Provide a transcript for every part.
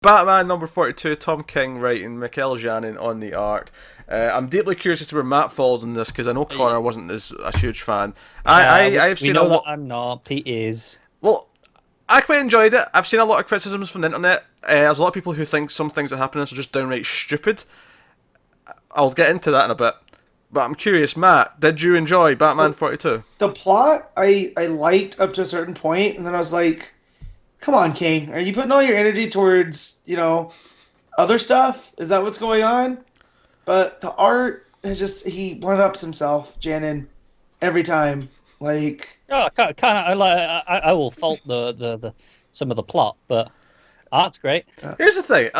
Batman number 42, Tom King writing, Mikel Janin on the art. I'm deeply curious as to where Matt falls in this because I know Connor wasn't as a huge fan. I've We seen a know that lot. I'm not. Pete is. Well, I quite enjoyed it. I've seen a lot of criticisms from the internet. There's a lot of people who think some things that happen in this are just downright stupid. I'll get into that in a bit. But I'm curious, Matt, did you enjoy Batman The, 42? the plot I liked up to a certain point, and then I was like, "Come on, King, are you putting all your energy towards other stuff? Is that what's going on?" But the art is just he one ups himself, Janin, every time. Like, Oh, kind of. I will fault the some of the plot, but art's great. Here's the thing.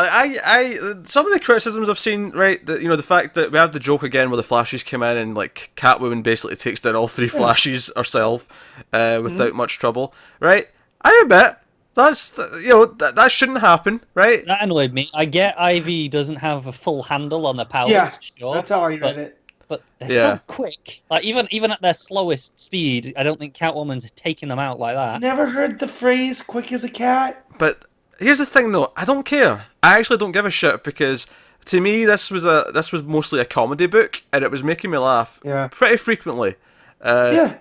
Some of the criticisms I've seen, right? That the fact that we have the joke again where the Flashes come in and like Catwoman basically takes down all three yeah. Flashes herself, Mhm. without much trouble, right? I admit that's that shouldn't happen, right? That annoyed me. I get Ivy doesn't have a full handle on the Yeah, powers, sure, that's how I read but it. they're Yeah. still quick. Like even at their slowest speed, I don't think Catwoman's taking them out like You that. never heard the phrase "quick as a cat"? But here's the thing, though. I don't care. I actually don't give a shit because to me this was mostly a comedy book and it was making me laugh Yeah, pretty frequently. Uh, yeah.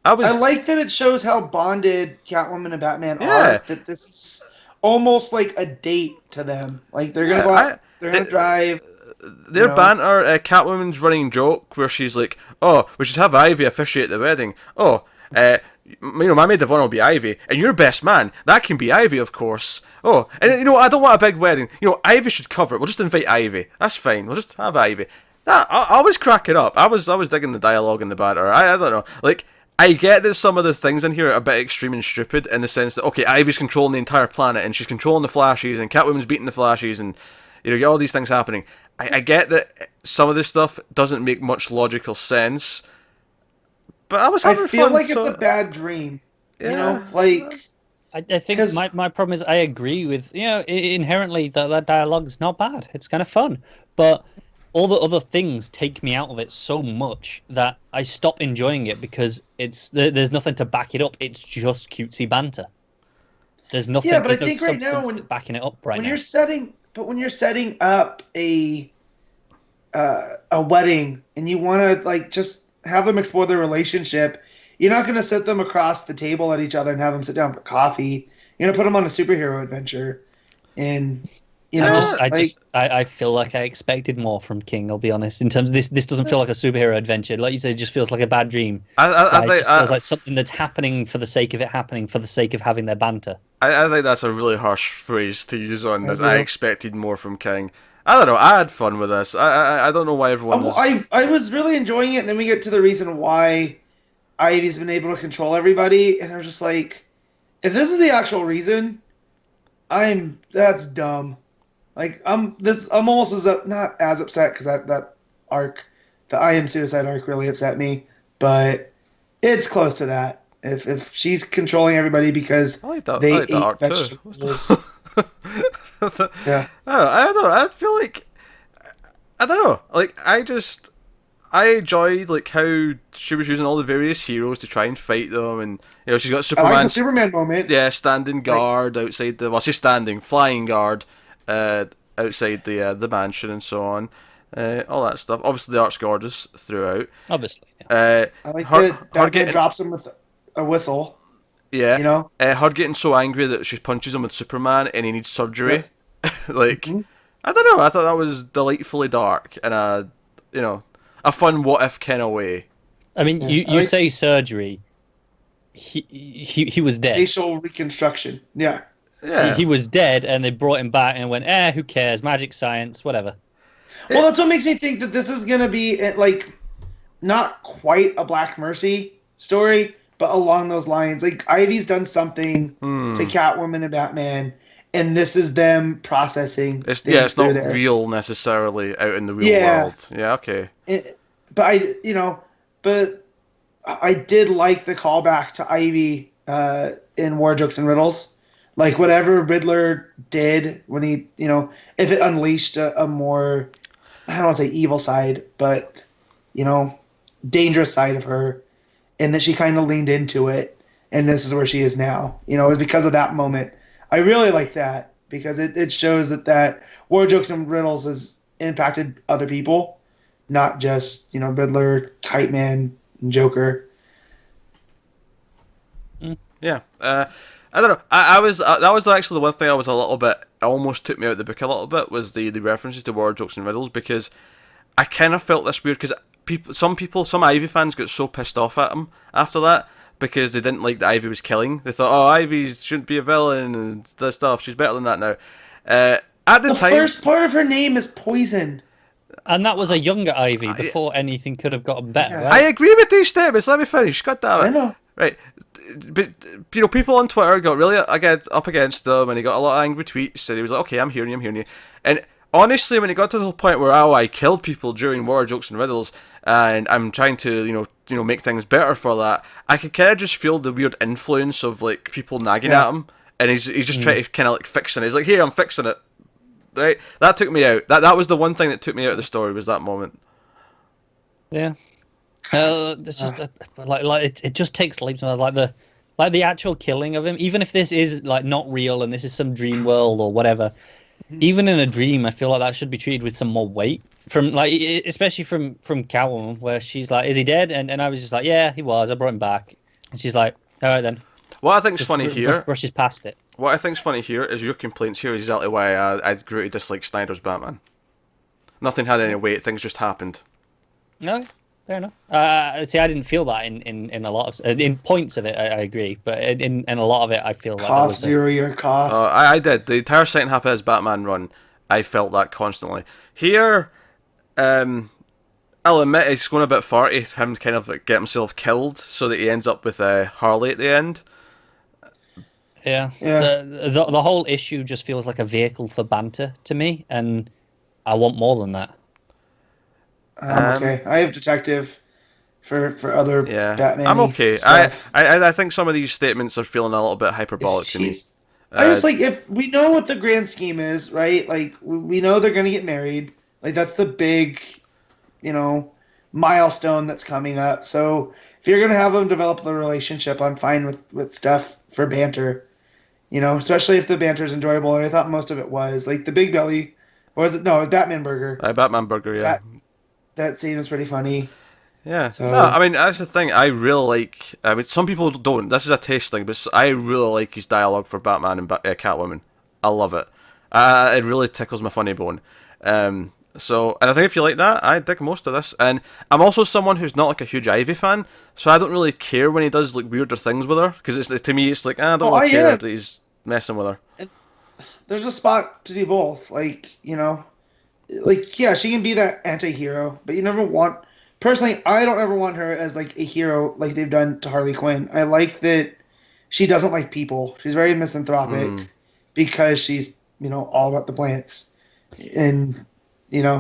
I I was like that it shows how bonded Catwoman and Batman yeah. are. That this is almost like a date to them. Like they're gonna Yeah, go out, they're they, gonna drive. You their know, banter, Catwoman's running joke where she's like, "Oh, we should have Ivy officiate the wedding." Oh, my maid of honor will be Ivy, and your best man that can be Ivy, of course. Oh, and I don't want a big wedding. Ivy should cover it. We'll just invite Ivy. That's fine. We'll just have Ivy. I was cracking up. I was digging the dialogue and the banter. I don't know, like. I get that some of the things in here are a bit extreme and stupid in the sense that, okay, Ivy's controlling the entire planet and she's controlling the Flashes and Catwoman's beating the Flashes and you get all these things happening. I get that some of this stuff doesn't make much logical sense, but I was I having feel fun. like it's a So bad dream. yeah, Like I think because my problem is I agree with inherently that dialogue's not bad. It's kind of fun, but all the other things take me out of it so much that I stop enjoying it because there's nothing to back it up. It's just cutesy banter. There's nothing. yeah, but I There's no think right now substance to backing it up right when now. you're setting up a wedding and you want to like just have them explore their relationship, you're not going to sit them across the table at each other and have them sit down for coffee. You're going to put them on a superhero adventure, and I just, I like just, I feel like I expected more from King. I'll be honest. In terms of this, this doesn't feel like a superhero adventure. Like you said, it just feels like a bad dream. I It think just feels like something that's happening for the sake of it happening, for the sake of having their banter. I think that's a really harsh phrase to use on I this. I do. expected more from King. I don't know. I had fun with this. I don't know why everyone's. I was really enjoying it, and then we get to the reason why Ivy's been able to control everybody, and I was just like, if this is the actual reason, that's dumb. Like I'm almost not as upset because that arc, the I Am Suicide arc, really upset me, but it's close to that. If she's controlling everybody because I like that. I they like that ate art vegetables, too. yeah, I don't know. I feel like I don't know. Like I enjoyed like how she was using all the various heroes to try and fight them, and she's got I like Superman. the Superman moment. Yeah, standing Like, guard outside the. Well, I say standing, flying guard, outside the mansion and so on. All that stuff. Obviously, the art's gorgeous throughout. Obviously, yeah. I like Her that Batman getting drops him with a whistle. yeah, You know, her getting so angry that she punches him with Superman and he needs surgery. Like Mhm. I don't know. I thought that was delightfully dark and a fun what if kind of way. I mean, Yeah. you say surgery. He was dead. facial reconstruction. Yeah. Yeah, He was dead, and they brought him back and went, who cares? Magic, science, whatever. Well, that's what makes me think that this is gonna be like not quite a Black Mercy story, but along those lines. Like Ivy's done something to Catwoman and Batman, and this is them processing it's things it's not through there. real necessarily out in the real Yeah. world. Yeah, okay. But but I did like the callback to Ivy in War Jokes and Riddles. Like whatever Riddler did when he, if it unleashed a more, I don't want to say evil side, but dangerous side of her, and that she kind of leaned into it, and this is where she is now. It was because of that moment. I really like that because it shows that War Jokes and Riddles has impacted other people, not just Riddler, Kite Man, and Joker. Yeah. I don't know. I was that was actually the one thing I was a little bit almost took me out of the book a little bit was the references to War Jokes and Riddles, because I kind of felt this weird because some Ivy fans got so pissed off at him after that because they didn't like that Ivy was killing. They thought, oh, Ivy shouldn't be a villain and that stuff. She's better than that now. At the time, first part of her name is Poison. And that was a younger Ivy before anything could have gotten better. Yeah. Right? I agree with these statements. Let me finish. God damn it. I know. Right. But people on Twitter got really up against him, and he got a lot of angry tweets, and he was like, "Okay, I'm hearing you." And honestly, when he got to the whole point where I killed people during War Jokes and Riddles, and I'm trying to make things better for that, I could kind of just feel the weird influence of like people nagging at him, and he's just trying to kind of like fixing it. He's like, "Here, I'm fixing it." Right. That took me out. That was the one thing that took me out of the story was that moment. Yeah. It's just it just takes leaps and bounds, like the actual killing of him. Even if this is like not real and this is some dream world or whatever, even in a dream, I feel like that should be treated with some more weight from like especially from Catwoman, where she's like, "Is he dead?" And I was just like, "Yeah, he was. I brought him back." And she's like, "All right then." What I think's funny here, brushes past it. What I think's funny here is your complaints here is exactly why I grew to dislike Snyder's Batman. Nothing had any weight. Things just happened. No. Fair enough. See, I didn't feel that in a lot of in points of it. I agree, but in a lot of it, I feel like cough zero your cough. I did the entire second half of his Batman run. I felt that constantly. Here, I'll admit it's going a bit far to him kind of like get himself killed so that he ends up with Harley at the end. Yeah. The whole issue just feels like a vehicle for banter to me, and I want more than that. Okay. I have Detective for other Batman. I'm okay. I think some of these statements are feeling a little bit hyperbolic to me. I just like if we know what the grand scheme is, right? Like we know they're gonna get married. Like that's the big, milestone that's coming up. So if you're gonna have them develop the relationship, I'm fine with stuff for banter. Especially if the banter is enjoyable. And I thought most of it was like the Big Belly. Or was it? No, it was Batman Burger. Batman Burger, yeah. That scene was pretty funny. Yeah. So, no, I mean, that's the thing. I really like... I mean, some people don't. This is a taste thing, but I really like his dialogue for Batman and Catwoman. I love it. It really tickles my funny bone. And I think if you like that, I dig most of this. And I'm also someone who's not like a huge Ivy fan, so I don't really care when he does like weirder things with her, because to me it's like, I don't really care that he's messing with her. There's a spot to do both. Yeah, she can be that anti-hero, but you never want... Personally, I don't ever want her as, like, a hero like they've done to Harley Quinn. I like that she doesn't like people. She's very misanthropic because she's, all about the plants. And,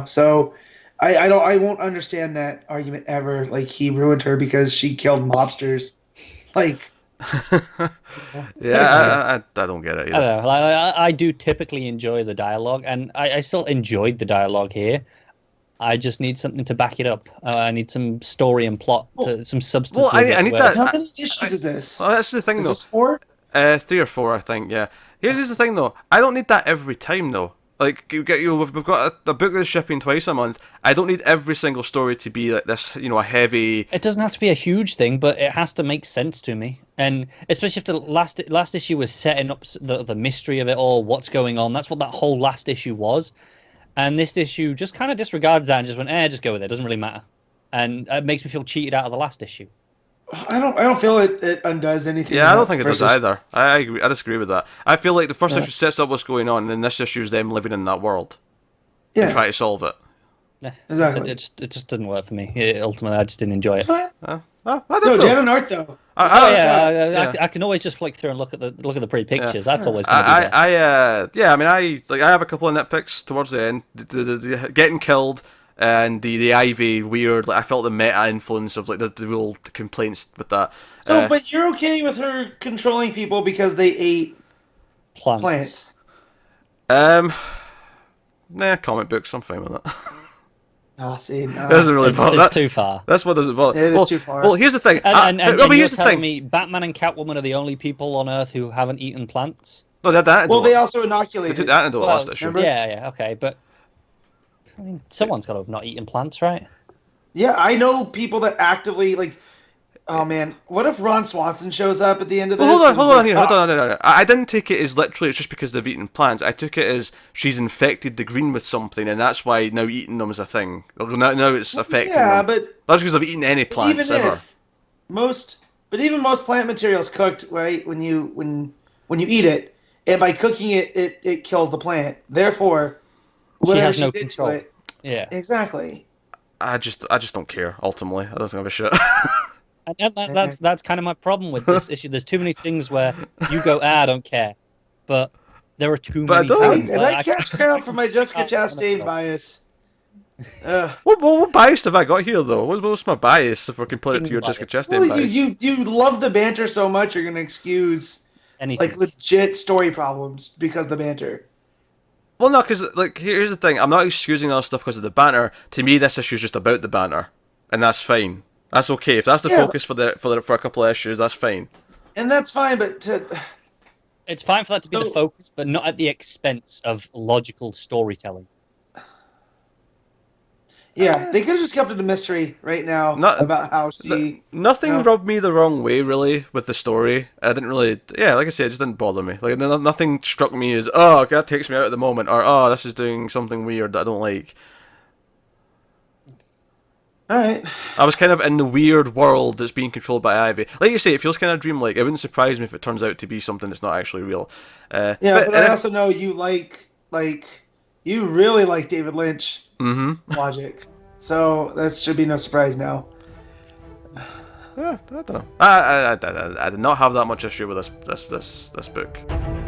so I won't understand that argument ever. Like, he ruined her because she killed mobsters. Like... Yeah, I don't get it either. I don't know. I do typically enjoy the dialogue, and I still enjoyed the dialogue here. I just need something to back it up. I need some story and plot, some substance. Well, I need that. How many issues is this? Well, that's the thing, is though. This 4? 3 or 4, I think. Yeah. Here's the thing, though. I don't need that every time, though. Like we've got a book that's shipping twice a month. I don't need every single story to be like this, a heavy. It doesn't have to be a huge thing, but it has to make sense to me. And especially if the last issue was setting up the mystery of it all, what's going on. That's what that whole last issue was. And this issue just kind of disregards that and just went, just go with it. It doesn't really matter. And it makes me feel cheated out of the last issue. I don't feel it undoes anything. Yeah, I don't think it does either. I agree. I disagree with that. I feel like the first issue sets up what's going on, and then this issue is them living in that world and try to solve it. Yeah, exactly. It just didn't work for me. Ultimately, I just didn't enjoy it. No, Jan and Art though. I can always just flick through and look at the pretty pictures. That's always going to be there. I have a couple of nitpicks towards the end. The getting killed. And the Ivy weird, like I felt the meta influence of like the real complaints with that. So, but you're okay with her controlling people because they ate plants? Comic books, I'm fine with that. See, no. Doesn't really bother. It's too far. That's what doesn't bother. It is too far. Well, here's the thing. And here's you're the telling thing. me Batman and Catwoman are the only people on Earth who haven't eaten plants? No, they had the antidote. Well, they also They inoculated. took the antidote last issue. remember? Yeah, okay, but I mean, someone's got to have not eaten plants, right? Yeah, I know people that actively like. Oh man, what if Ron Swanson shows up at the end of this? Well, hold on, and hold is on like, here, "Ah." hold on. I didn't take it as literally it's just because they've eaten plants. I took it as she's infected the green with something, and that's why now eating them is a thing. Now it's affecting Yeah, them. but That's because they've eaten any plants even ever. if even most plant materials cooked right when you eat it, and by cooking it, it kills the plant. Therefore, whatever has she no did control. to it, Yeah. exactly. I just don't care. Ultimately, I don't give a shit. And that's kind of my problem with this issue. There's too many things where you go, I don't care, but there are too But I many don't. things. And Like, I can't count for my Jessica can't- Chastain bias. Ugh. What bias have I got here though? What's my bias if we can put it to your Jessica Chastain Well, bias? you love the banter so much, you're gonna excuse anything. like legit story problems because of the banter. Well, no, because like here's the thing. I'm not excusing other stuff because of the banter. To me, this issue is just about the banter, and that's fine. That's okay. If that's the focus for a couple of issues, that's fine. And that's fine, but It's fine for that to be the focus, but not at the expense of logical storytelling. yeah, they could have just kept it a mystery right now about how she. Nothing rubbed me the wrong way really with the story. I didn't really, like I said, it just didn't bother me. Like nothing struck me as that takes me out at the moment, or this is doing something weird that I don't like. All right. I was kind of in the weird world that's being controlled by Ivy. Like you say, it feels kind of dreamlike. It wouldn't surprise me if it turns out to be something that's not actually real. Yeah, but I also know you you really like David Lynch logic, so that should be no surprise now. I don't know. I did not have that much issue with this book.